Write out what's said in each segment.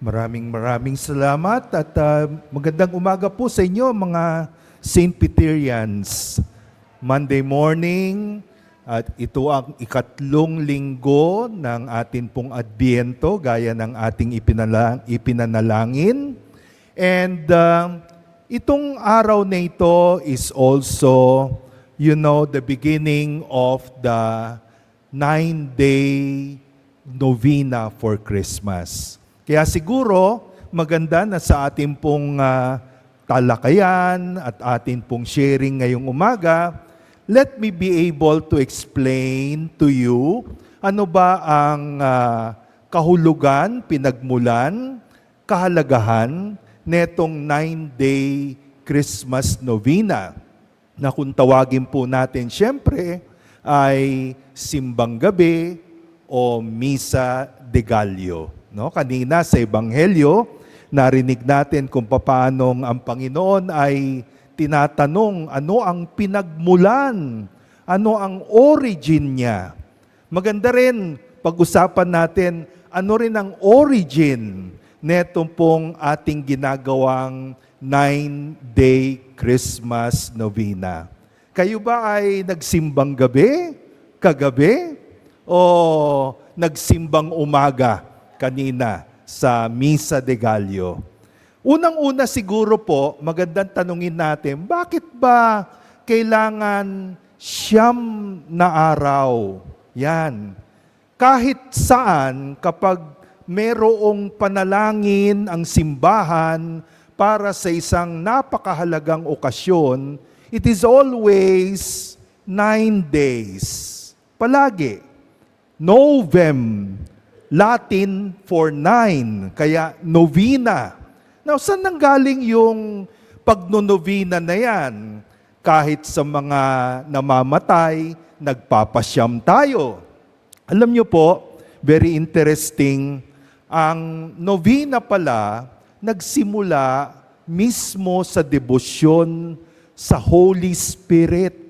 Maraming salamat at magandang umaga po sa inyo mga St. Peterians. Monday morning at ito ang ikatlong linggo ng atin pong Adbyento gaya ng ating ipinanalangin. And itong araw na ito is also, the beginning of the 9-day novena for Christmas. Kaya siguro maganda na sa ating pong talakayan at ating pong sharing ngayong umaga, let me be able to explain to you ano ba ang kahulugan, pinagmulan, kahalagahan netong 9-day Christmas novena na kung tawagin po natin siyempre ay simbang gabi o Misa de Gallo. No? Kanina sa Ebanghelyo, narinig natin kung paano ang Panginoon ay tinatanong ano ang pinagmulan, ano ang origin niya. Maganda rin pag-usapan natin ano rin ang origin netong pong ating ginagawang 9-day Christmas novena. Kayo ba ay nagsimbang gabi, kagabi, o nagsimbang umaga kanina sa Misa de Gallo? Unang-una siguro po, magandang tanungin natin, bakit ba kailangan 9 na araw? Yan. Kahit saan, kapag merong panalangin ang simbahan para sa isang napakahalagang okasyon, it is always 9 days. Palagi. Novem, Latin for 9, kaya novena. Now, saan nanggaling yung pagnonovena na yan? Kahit sa mga namamatay, nagpapasyam tayo. Alam niyo po, very interesting, ang novena pala, nagsimula mismo sa debosyon sa Holy Spirit.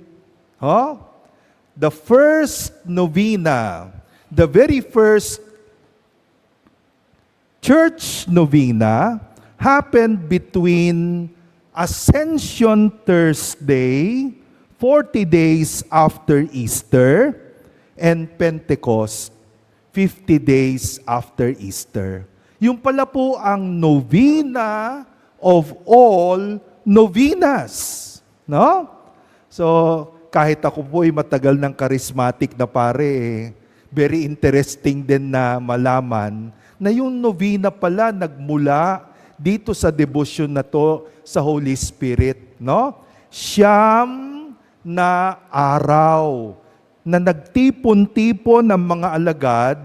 The first novena, the very first church novena happened between Ascension Thursday, 40 days after Easter, and Pentecost, 50 days after Easter. Yung pala po ang novena of all novenas. No? So, kahit ako po ay matagal ng charismatic na pare, very interesting din na malaman na yung novena pala nagmula dito sa devotion na to sa Holy Spirit, no? 9 na araw na nagtipon-tipon ng mga alagad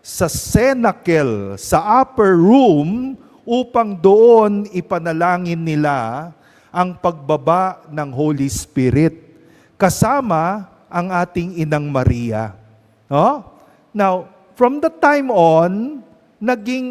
sa cenacle, sa upper room, upang doon ipanalangin nila ang pagbaba ng Holy Spirit, kasama ang ating Inang Maria. No? Now, from the time on, naging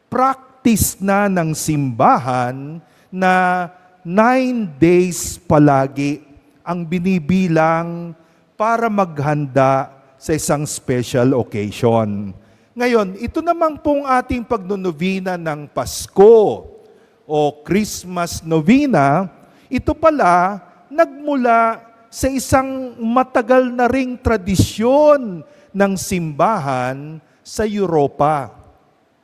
practice na ng simbahan na 9 days palagi ang binibilang para maghanda sa isang special occasion. Ngayon, ito naman pong ating pagnonovena ng Pasko o Christmas novena, ito pala nagmula sa isang matagal na ring tradisyon ng simbahan sa Europa.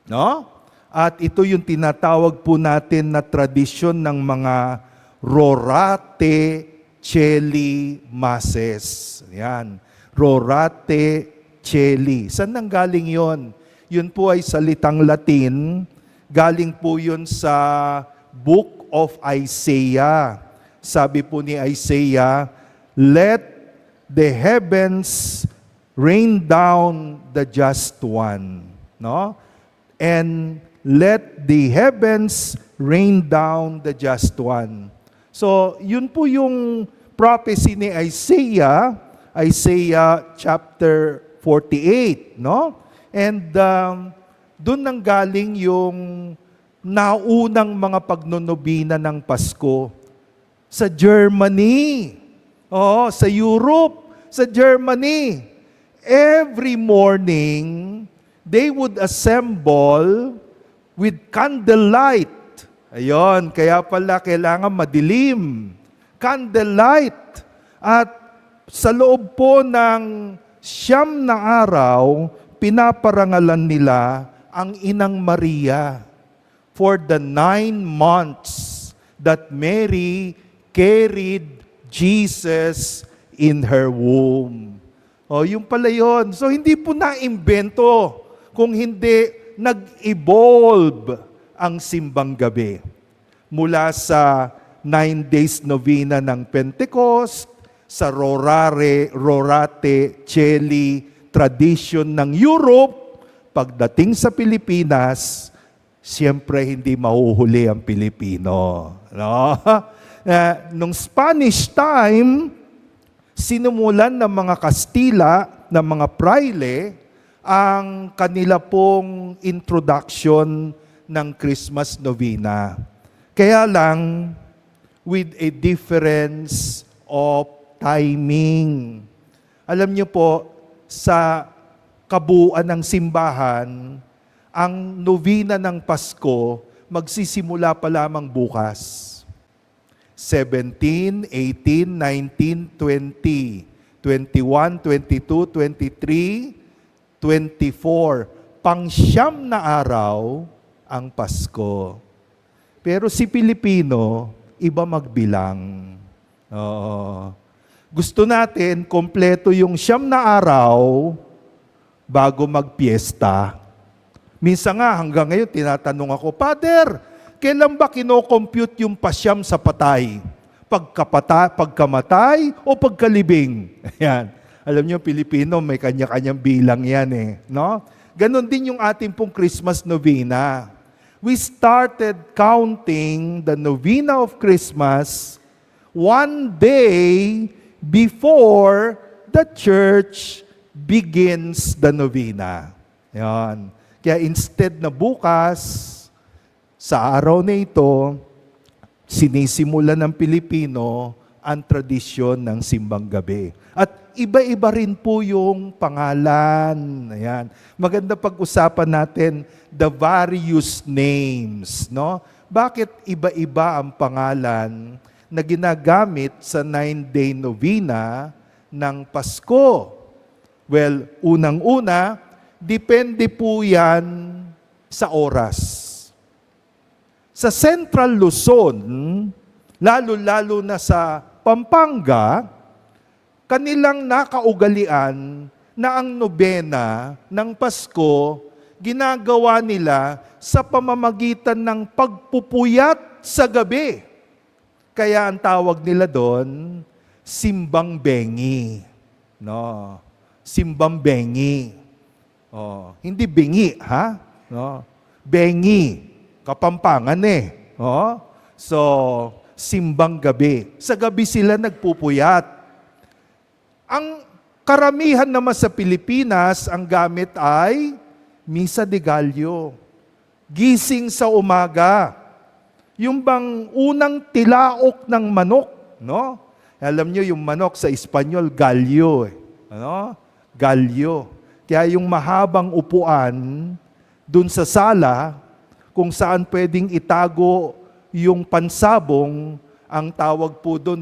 No? At ito yung tinatawag po natin na tradisyon ng mga Rorate Caeli Masses. Yan. Rorate Caeli. Saan nanggaling yon? Yun po ay salitang Latin. Galing po yun sa Book of Isaiah. Sabi po ni Isaiah, "Let the heavens rain down the just one." No? And let the heavens rain down the just one. So, yun po yung prophecy ni Isaiah, Isaiah chapter 48, no? And doon nanggaling yung naunang mga pagnonobina ng Pasko sa Germany. Sa Europe, sa Germany. Every morning, they would assemble with candlelight. Ayon, kaya pala kailangan madilim. Candlelight. At sa loob po ng 9 na araw, pinaparangalan nila ang Inang Maria for the 9 months that Mary carried Jesus in her womb. O, yung pala yun. So, hindi po na-imbento kung hindi nag-evolve ang simbang gabi. Mula sa 9 days novena ng Pentecost, sa Rorate, Celi, tradition ng Europe, pagdating sa Pilipinas, siyempre hindi mahuhuli ang Pilipino. No? Nung Spanish time, sinumulan ng mga Kastila, ng mga praile, ang kanila pong introduction ng Christmas novena. Kaya lang, with a difference of timing. Alam niyo po, sa kabuuan ng simbahan, ang novena ng Pasko magsisimula pa lamang bukas. 17, 18, 19, 20, 21, 22, 23, 24. Pang-9 na araw ang Pasko. Pero si Pilipino, iba magbilang. Oo. Gusto natin, kompleto yung 9 na araw bago magpiesta. Minsan nga, hanggang ngayon, tinatanong ako, Father, kailan ba kino-compute yung pasyam sa patay? Pagkamatay o pagkalibing? Ayan. Alam niyo, Pilipino, may kanya-kanyang bilang yan eh. No? Ganon din yung ating pong Christmas novena. We started counting the novena of Christmas one day before the church begins the novena. Yan. Kaya instead na bukas, sa araw na ito, sinisimula ng Pilipino ang tradisyon ng simbang gabi. At iba-iba rin po yung pangalan. Ayan. Maganda pag-usapan natin the various names. No? Bakit iba-iba ang pangalan na ginagamit sa 9-day novena ng Pasko? Well, unang-una, depende po yan sa oras. Sa Central Luzon, lalo-lalo na sa Pampanga, kanilang nakaugalian na ang nobena ng Pasko, ginagawa nila sa pamamagitan ng pagpupuyat sa gabi. Kaya ang tawag nila doon, simbang bengi. No? Simbang bengi. Oh, hindi bingi, ha? No? Bengi. Kapampangan eh. Oh? So, simbang gabi. Sa gabi sila nagpupuyat. Ang karamihan naman sa Pilipinas, ang gamit ay Misa de Gallo. Gising sa umaga. Yung bang unang tilaok ng manok, no? Alam niyo yung manok sa Espanyol, gallo. Ano? Gallo. Kaya yung mahabang upuan dun sa sala, kung saan pwedeng itago yung pansabong, ang tawag po doon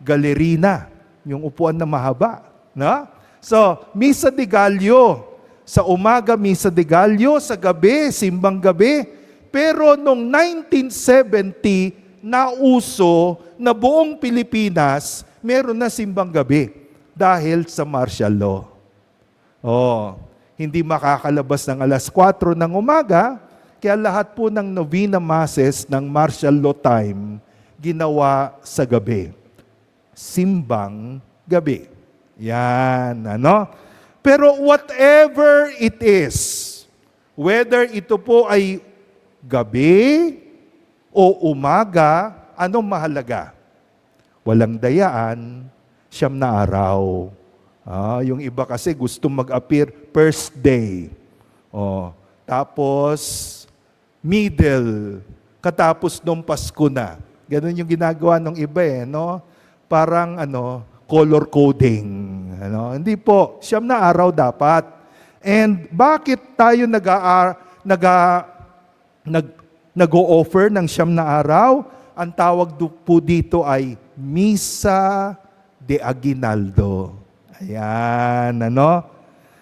galerina, yung upuan na mahaba. No? So, Misa de Gallo. Sa umaga, Misa de Gallo. Sa gabi, simbang gabi. Pero noong 1970, nauso na buong Pilipinas, meron na simbang gabi dahil sa martial law. Oh, hindi makakalabas ng alas 4 ng umaga, kaya lahat po ng novena masses ng martial law time, ginawa sa gabi. Simbang gabi. Yan, ano? Pero whatever it is, whether ito po ay gabi o umaga, anong mahalaga? Walang dayaan, 9 na araw. Yung iba kasi gusto mag-appear first day. Tapos middle, katapos nung Pasko na. Ganun yung ginagawa ng iba no? Parang color coding. Hindi po, 9 na araw dapat. And bakit tayo nag, nag-o-offer ng siyam na araw. Ang tawag po dito ay Misa de Aguinaldo. Ayan, ano?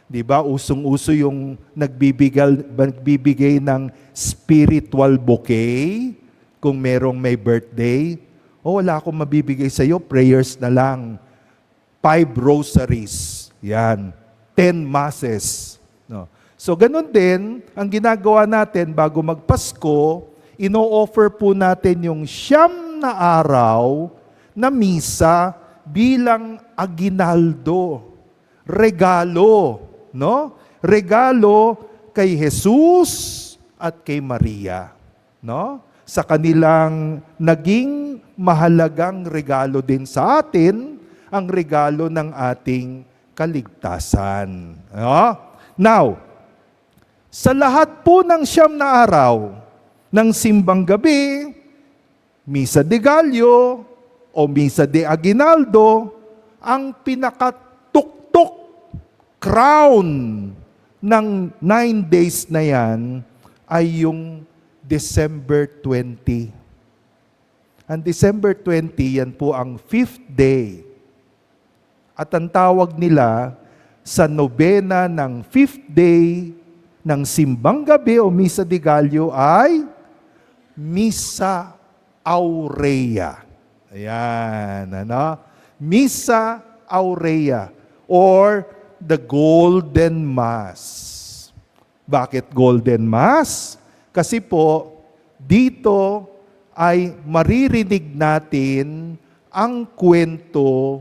Di ba? Usong-uso yung nagbibigay ng spiritual bouquet kung merong may birthday. O wala akong mabibigay sa iyo, prayers na lang. 5 rosaries. Yan. 10 masses. No. So ganun din, ang ginagawa natin bago magpasko, ino-offer po natin yung siyam na araw na misa bilang aguinaldo. Regalo. No? Regalo kay Jesus at kay Maria. No? Sa kanilang naging mahalagang regalo din sa atin, ang regalo ng ating kaligtasan. No? Now, sa lahat po ng siyam na araw ng simbang gabi, Misa de Gallo o Misa de Aguinaldo, ang pinakatuktok crown ng 9 days na yan ay yung December 20. Ang December 20, yan po ang 5th day. At ang tawag nila sa nobena ng 5th day ng simbang gabi o Misa de Gallo ay Misa Aurea. Ayan, ano? Misa Aurea or the Golden Mass. Bakit Golden Mass? Kasi po, dito ay maririnig natin ang kwento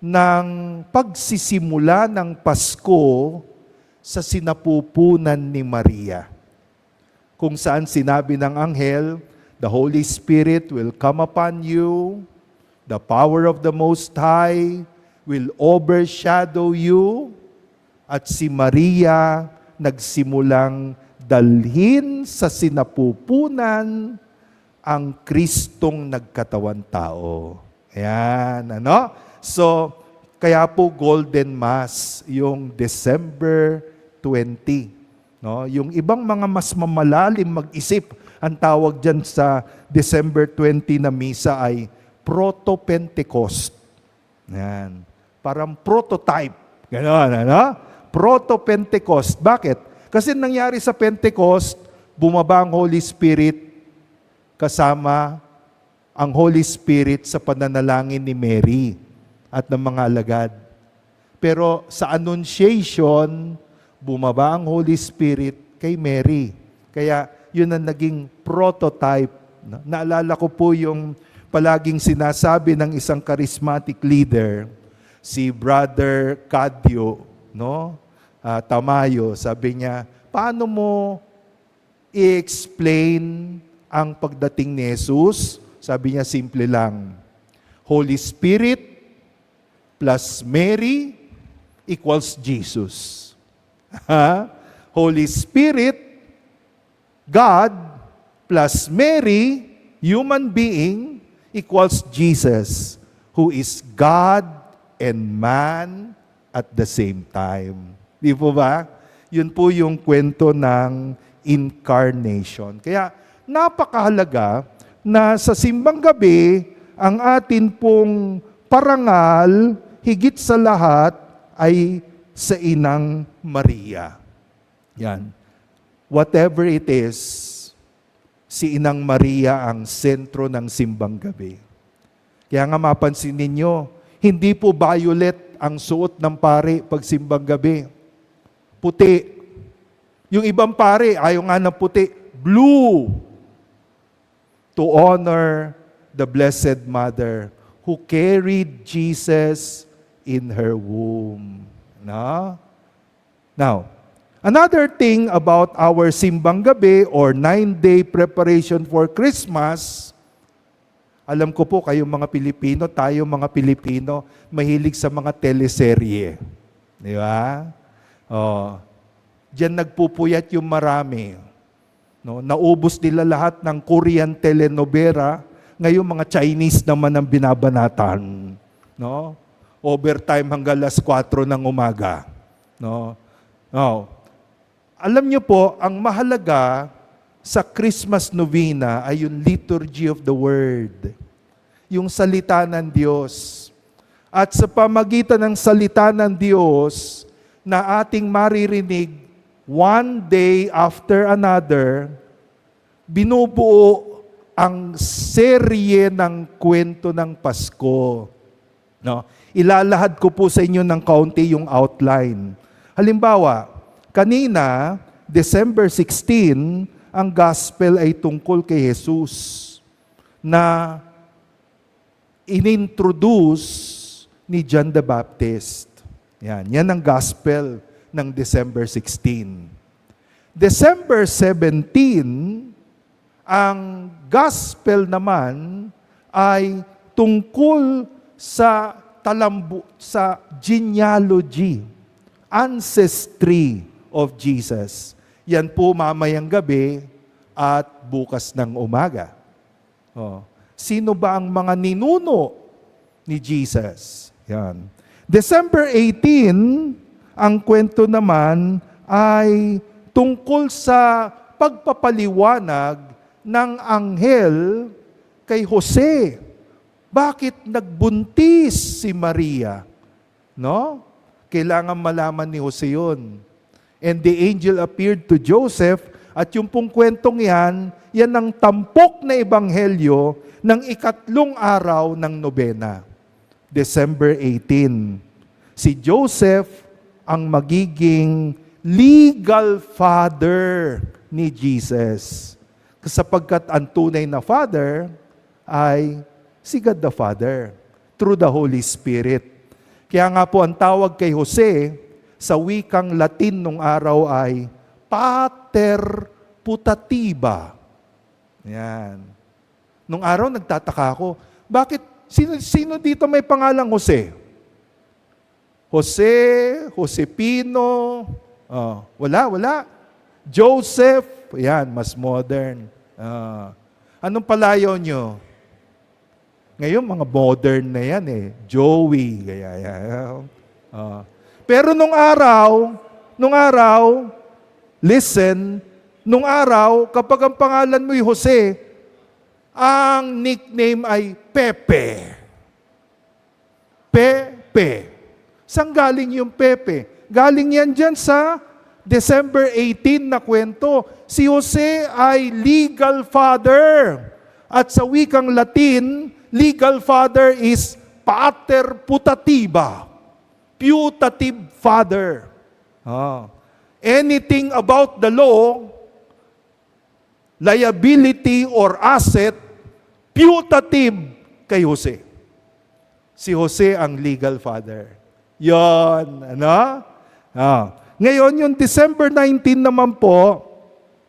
ng pagsisimula ng Pasko sa sinapupunan ni Maria. Kung saan sinabi ng anghel, the Holy Spirit will come upon you, the power of the Most High will overshadow you, at si Maria nagsimulang dalhin sa sinapupunan ang Kristong nagkatawan tao. Ayan, ano? So, kaya po Golden Mass, yung December 20. No? Yung ibang mga mas mamalalim mag-isip, ang tawag dyan sa December 20 na misa ay Proto-Pentecost. Ayan. Parang prototype. Ganon, ano? Proto-Pentecost. Bakit? Kasi nangyari sa Pentecost, bumaba ang Holy Spirit kasama ang Holy Spirit sa pananalangin ni Mary at ng mga alagad. Pero sa Annunciation, bumaba ang Holy Spirit kay Mary. Kaya yun ang naging prototype. Naalala ko po yung palaging sinasabi ng isang charismatic leader, si Brother Cadio, no? Tamayo, sabi niya, paano mo i-explain ang pagdating ni Jesus? Sabi niya, simple lang. Holy Spirit plus Mary equals Jesus. Holy Spirit, God, plus Mary, human being, equals Jesus, who is God and man at the same time. Di po ba? Yun po yung kwento ng incarnation. Kaya napakahalaga na sa simbang gabi, ang atin pong parangal, higit sa lahat, ay sa Inang Maria. Yan. Whatever it is, si Inang Maria ang sentro ng simbang gabi. Kaya nga mapansin ninyo, hindi po violet ang suot ng pare pag simbang gabi. Puti. Yung ibang pare, ayaw nga ng puti. Blue. To honor the Blessed Mother who carried Jesus in her womb. No? Now, another thing about our simbang gabi or 9-day preparation for Christmas, alam ko po kayong mga Pilipino, tayo mga Pilipino, mahilig sa mga teleserye. Di ba? Oh, diyan nagpupuyat yung marami. No, naubos nila lahat ng Korean telenovela, ngayon mga Chinese naman ang binabanatan. No? Overtime hanggang alas 4 ng umaga. No? No. Alam niyo po, ang mahalaga sa Christmas novena ay yung liturgy of the Word, yung salita ng Diyos. At sa pamagitan ng salita ng Diyos na ating maririnig one day after another, binubuo ang serye ng kwento ng Pasko. No? Ilalahad ko po sa inyo ng kaunti yung outline. Halimbawa, kanina, December 16, ang gospel ay tungkol kay Jesus na inintroduce ni John the Baptist. Yan ang gospel ng December 16. December 17, ang gospel naman ay tungkol sa sa genealogy, ancestry of Jesus. Yan po mamayang gabi at bukas ng umaga. Sino ba ang mga ninuno ni Jesus? Yan. December 18, ang kwento naman ay tungkol sa pagpapaliwanag ng anghel kay Jose. Bakit nagbuntis si Maria? No? Kailangan malaman ni Jose yun. And the angel appeared to Joseph, at yung pong kwentong yan ang tampok na ebanghelyo ng ikatlong araw ng nobena. December 18. Si Joseph ang magiging legal father ni Jesus. Sapagkat ang tunay na father ay si God the Father through the Holy Spirit. Kaya nga po ang tawag kay Jose sa wikang Latin nung araw ay Pater Putativa. Yan. Nung araw nagtataka ako, bakit sino dito may pangalang Jose? Jose, Josepino, wala. Joseph, yan, mas modern. Anong palayaw nyo? Ngayon, mga modern na yan eh. Joey, gaya. Pero nung araw, listen, nung araw, kapag ang pangalan mo'y Jose, ang nickname ay Pepe. Pepe. Saan galing yung Pepe? Galing yan dyan sa December 18 na kwento. Si Jose ay legal father. At sa wikang Latin, legal father is pater putativa. Putative father. Anything about the law, liability or asset, putative kay Jose. Si Jose ang legal father. Yon, Ngayon, yung December 19 naman po,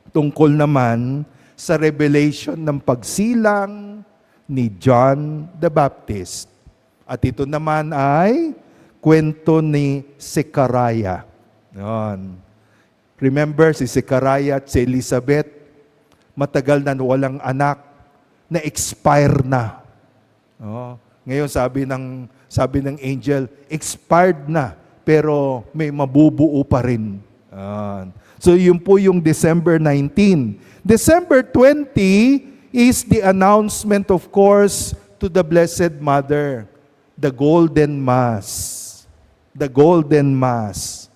tungkol naman sa revelation ng pagsilang ni John the Baptist. At ito naman ay kwento ni Zechariah. Yon. Remember, si Zechariah at si Elizabeth, matagal na walang anak, na-expire na. Ngayon, sabi ng angel, expired na, pero may mabubuo pa rin. So, yun po yung December 19. December 20 is the announcement, of course, to the Blessed Mother, the Golden Mass. The Golden Mass.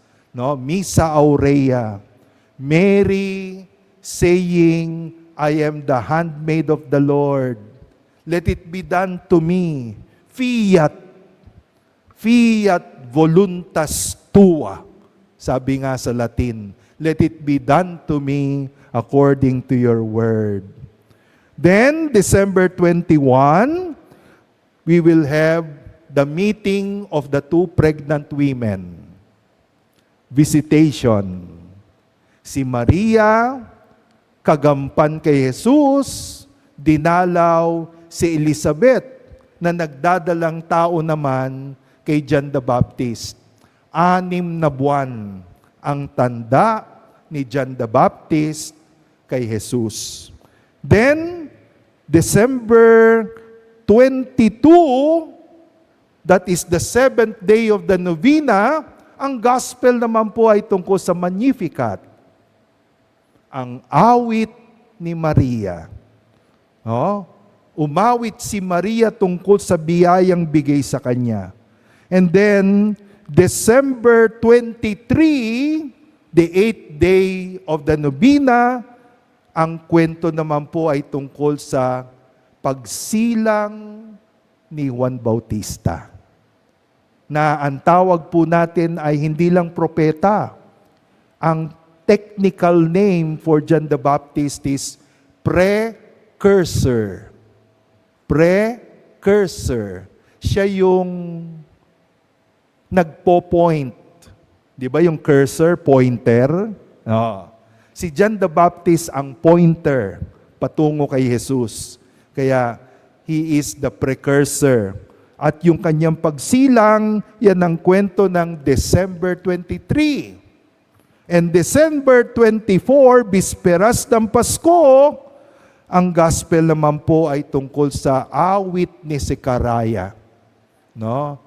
Missa Aurea. Mary saying, I am the handmaid of the Lord. Let it be done to me. Fiat voluntas tua. Sabi nga sa Latin, let it be done to me according to your word. Then, December 21, we will have the meeting of the two pregnant women. Visitation. Si Maria, kagampan kay Jesus, dinalaw si Elizabeth, na nagdadalang tao naman kay John the Baptist. 6 na buwan ang tanda ni John the Baptist kay Jesus. Then, December 22, that is the 7th day of the novena, ang gospel naman po ay tungkol sa Magnificat. ang awit ni Maria. No? Umawit si Maria tungkol sa biyayang bigay sa kanya. And then, December 23, the 8th day of the Novena, ang kwento naman po ay tungkol sa pagsilang ni Juan Bautista. Na ang tawag po natin ay hindi lang propeta. Ang technical name for John the Baptist is precursor. Precursor. Siya yung nagpo-point. Di ba yung cursor, pointer? Oh. Si John the Baptist ang pointer patungo kay Jesus. Kaya, he is the precursor. At yung kanyang pagsilang, yan ang kwento ng December 23. And December 24, bisperas ng Pasko, ang gospel naman po ay tungkol sa awit ni Sekaraya. No?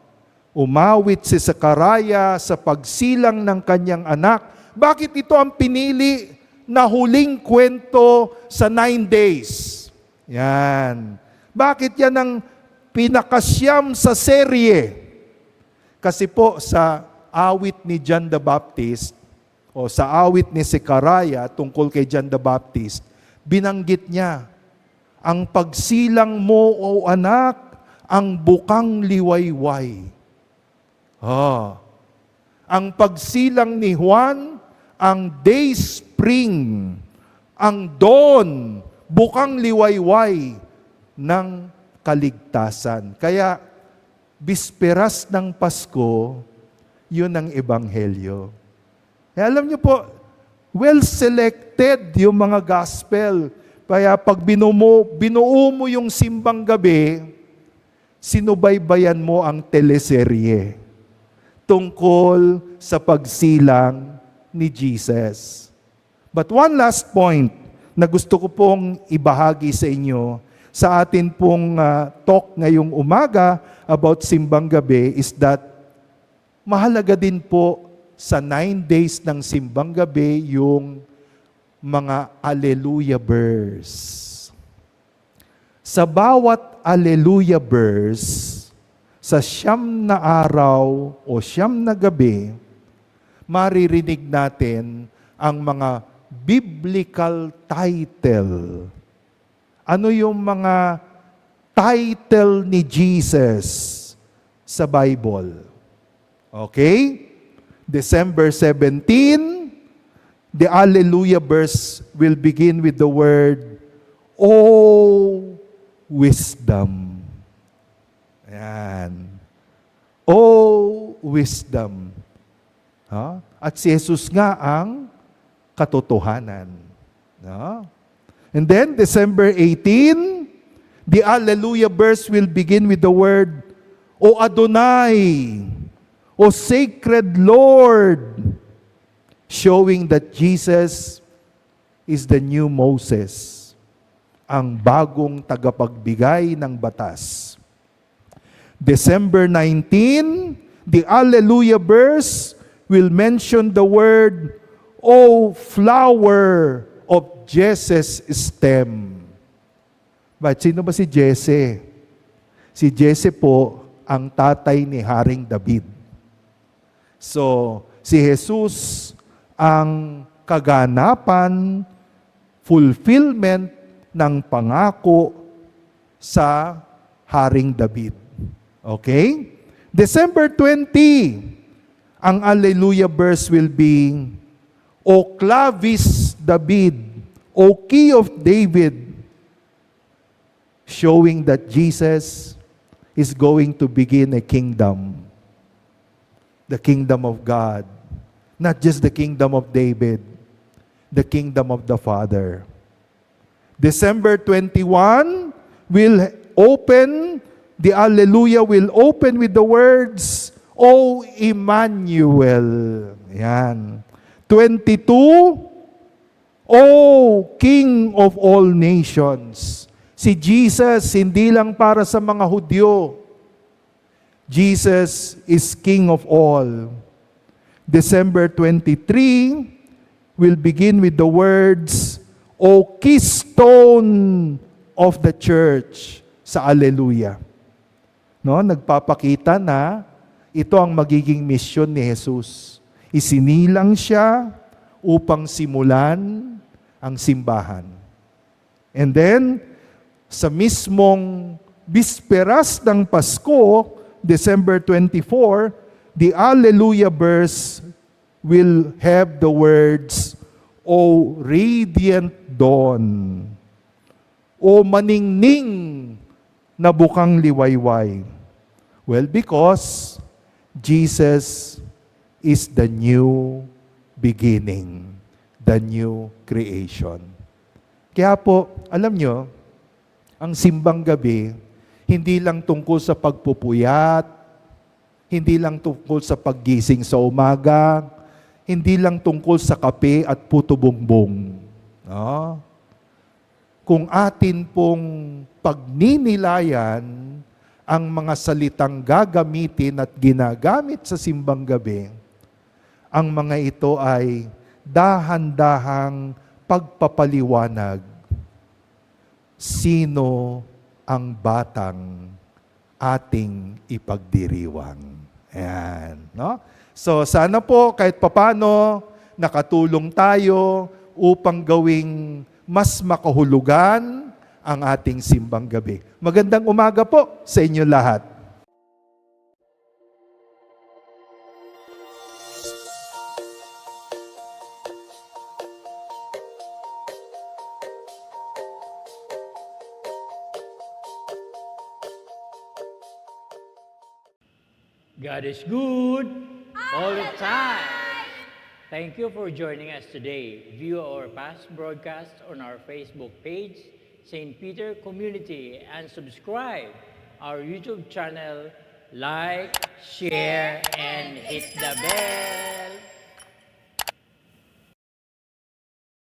Umawit si Sekaraya sa pagsilang ng kanyang anak. Bakit ito ang pinili na huling kwento sa 9 days? Yan. Bakit yan ang pinakasyam sa serye? Kasi po sa awit ni John the Baptist o sa awit ni Sekaraya tungkol kay John the Baptist, binanggit niya, ang pagsilang mo, o anak, ang bukang liwayway. Ang pagsilang ni Juan, ang day spring, ang dawn, bukang liwayway ng kaligtasan. Kaya, bisperas ng Pasko, yun ang ebanghelyo. Alam niyo po, well selected yung mga gospel. Kaya pag binuo mo yung simbang gabi, sinubaybayan mo ang teleserye tungkol sa pagsilang ni Jesus. But one last point na gusto ko pong ibahagi sa inyo sa atin pong talk ngayong umaga about simbang gabi is that mahalaga din po sa 9 days ng simbang gabi yung mga Alleluia verse. Sa bawat Alleluia verse, sa 9 na araw o 9 na gabi, maririnig natin ang mga biblical title. Ano yung mga title ni Jesus sa Bible? Okay? December 17, the Alleluia verse will begin with the word, O wisdom. Ayan. O wisdom. At si Jesus nga ang katotohanan. And then, December 18, the Alleluia verse will begin with the word, O Adonai, O sacred Lord, showing that Jesus is the new Moses, ang bagong tagapagbigay ng batas. December 19, the Alleluia verse will mention the word, O flower of Jesse's stem. But sino ba si Jesse? Si Jesse po ang tatay ni Haring David. So, si Jesus ang kaganapan, fulfillment ng pangako sa Haring David. Okay? December 20, ang Alleluia verse will be, O clavis David, O key of David, showing that Jesus is going to begin a kingdom. The kingdom of God. Not just the kingdom of David, the kingdom of the Father. December 21 will open, the Alleluia will open with the words, O Emmanuel. Yan. 22, O King of all nations. Si Jesus, hindi lang para sa mga Hudyo. Jesus is King of all. December 23 will begin with the words, O keystone of the church, sa Alleluia. No, nagpapakita na ito ang magiging misyon ni Jesus. Isinilang siya upang simulan ang simbahan. And then, sa mismong bisperas ng Pasko, December 24, the Alleluia verse will have the words, O radiant dawn, O maningning na bukang liwayway. Well, because Jesus is the new beginning, the new creation. Kaya po, alam nyo, ang simbang gabi, hindi lang tungkol sa pagpupuyat, hindi lang tungkol sa paggising sa umaga, hindi lang tungkol sa kape at puto bumbong. No? Kung atin pong pagninilayan ang mga salitang gagamitin at ginagamit sa simbang gabi, ang mga ito ay dahan-dahang pagpapaliwanag. Sino ang batang ating ipagdiriwang? Ayan, no? So sana po kahit papano nakatulong tayo upang gawing mas makahulugan ang ating simbang gabi. Magandang umaga po sa inyo lahat. God is good all the time. Thank you for joining us today. View our past broadcasts on our Facebook page, St. Peter Community, and subscribe our YouTube channel. Like, share, and hit the bell.